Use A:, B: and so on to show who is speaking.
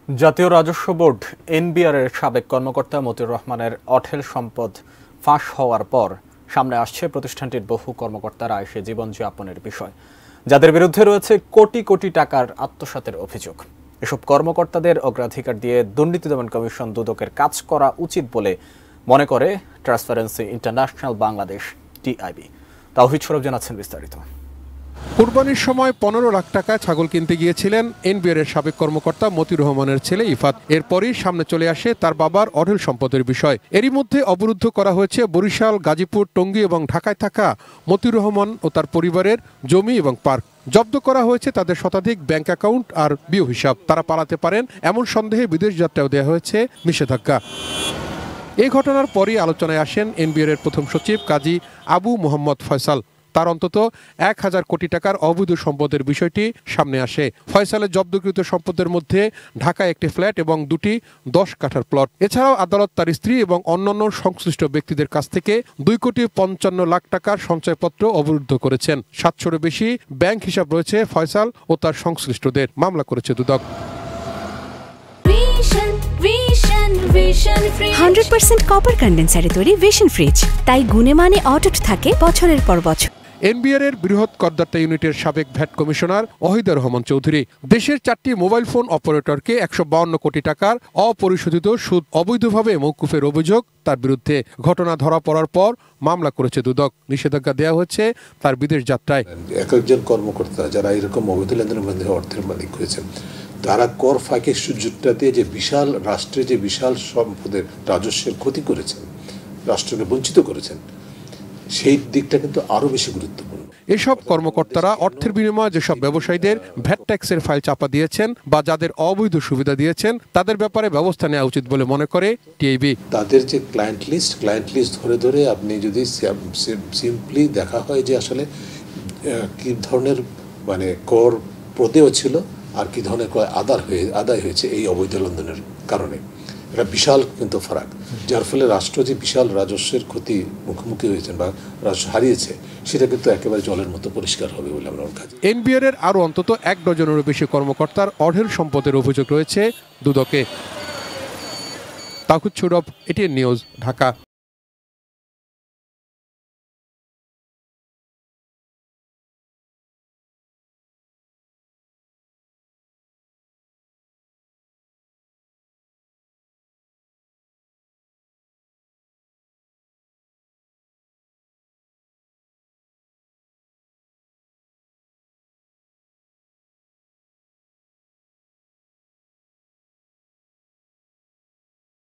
A: জাতীয় রাজস্ব board NBR এর সাবেক কর্মকর্তা মতিউর রহমানের অঢেল সম্পদ ফাঁস হওয়ার পর সামনে আসছে প্রতিষ্ঠানটির বহু কর্মকর্তার আয়েশে জীবনযাপনের বিষয়, যাদের বিরুদ্ধে রয়েছে কোটি কোটি টাকার আত্মসাতের অভিযোগ। এসব কর্মকর্তাদের অগ্রাধিকার দিয়ে দুর্নীতি দমন কমিশন দুদকের কাজ করা উচিত বলে মনে করে ট্রান্সপারেন্সি ইন্টারন্যাশনাল বাংলাদেশ টিআইবি। তাওহিদ সরব জানাচ্ছেন বিস্তারিত।
B: কুরবানির সময় 15 লাখ টাকা ছাগল কিনতে গিয়েছিলেন এনবিআর এর সাবেক কর্মকর্তা মতিউর রহমানের ছেলে ইফাত। এরপরই সামনে চলে আসে তার বাবার অঢেল সম্পদের বিষয়। এরই মধ্যে অবরুদ্ধ করা হয়েছে বরিশাল, গাজীপুর, টঙ্গী এবং ঢাকায় থাকা মতিউর রহমান ও তার পরিবারের জমি এবং পার্ক। জব্দ করা হয়েছে তাদের শতাধিক ব্যাংক অ্যাকাউন্ট আর বিও হিসাব। তারা পালাতে পারেন এমন সন্দেহে বিদেশ যাত্রাও দেওয়া হয়েছে নিষেধাজ্ঞা। এই ঘটনার পরই আলোচনায় আসেন এনবিআর এর প্রথম সচিব কাজী আবু মোহাম্মদ ফয়সাল। তার অন্তত 1000 কোটি টাকার অবৈধ সম্পদের বিষয়টি সামনে আসে। ফয়সালের জব্দকৃত সম্পদের মধ্যে ঢাকায় একটি ফ্ল্যাট এবং 2টি 10 কাঠার প্লট। এছাড়াও আদালত তার স্ত্রী এবং অন্যান্য সংশ্লিষ্ট ব্যক্তিদের কাছ থেকে 2,55 লাখ টাকার সঞ্চয়পত্র অবরুদ্ধ করেছেন। 700-এরও বেশি ব্যাংক হিসাব রয়েছে ফয়সাল ও তার সংশ্লিষ্টদের। মামলা করেছে দুদক।
C: 100% কপার কন্ডেন্সারে তৈরি ভিশন ফ্রিজ, তাই গুণে মানে অটুট থাকে বছরের পর বছর।
B: এনবিআর এর বৃহৎ করদাতা ইউনিটের সাবেক ভ্যাট কমিশনার ওহিদুর রহমান চৌধুরী দেশের 4টি মোবাইল ফোন অপারেটরকে 152 কোটি টাকার অপরিশোধিত সুদ অবৈধভাবে মওকুফের অভিযোগ তার বিরুদ্ধে। ঘটনা ধরা পড়ার পর মামলা করেছে দুদক। নিষেধাজ্ঞা দেওয়া হচ্ছে তার বিদেশ যাত্রায়।
D: একজন কর্মকর্তা যারা এরকম অবৈধ লেনদেনের মধ্যে অর্থের মালিক হয়েছেন, তারা কর ফাঁকের সুযোগটা দিয়ে যে বিশাল রাষ্ট্রে যে বিশাল সম্পদের রাজস্বের ক্ষতি করেছেন, রাষ্ট্রকে বঞ্চিত করেছেন, সেই দিকটা কিন্তু আরো বেশি গুরুত্বপূর্ণ।
B: এসব কর্মকর্তারা অর্থের বিনিময়ে যেসব ব্যবসায়ীদের ভ্যাট ট্যাক্সের ফাইল চাপা দিয়েছেন বা যাদের অবৈধ সুবিধা দিয়েছেন, তাদের ব্যাপারে ব্যবস্থা নেওয়া উচিত বলে মনে করে টিআইবি।
D: তাদের যে ক্লায়েন্ট লিস্ট ধরে ধরে আপনি যদি সিম্পলি দেখা হয় যে আসলে কি ধরনের কর প্রদেয় ছিল আর কি ধরনের আদায় হয়েছে এই অবৈধ লেনদেনের কারণে, এটা বিশাল কিন্তু ফারাক, যার ফলে রাষ্ট্র যে বিশাল রাজস্বের ক্ষতি মুখোমুখি হয়েছেন বা রাজস্ব হারিয়েছে, সেটা কিন্তু একেবারে জলের মতো পরিষ্কার হবে বলে আমরা কাজ।
B: এনবিআর এর আরও অন্তত 1 ডজনেরও বেশি কর্মকর্তার অঢেল সম্পদের অভিযোগ রয়েছে দুদকে। তাওহিদ সরব, এটিএন নিউজ, ঢাকা।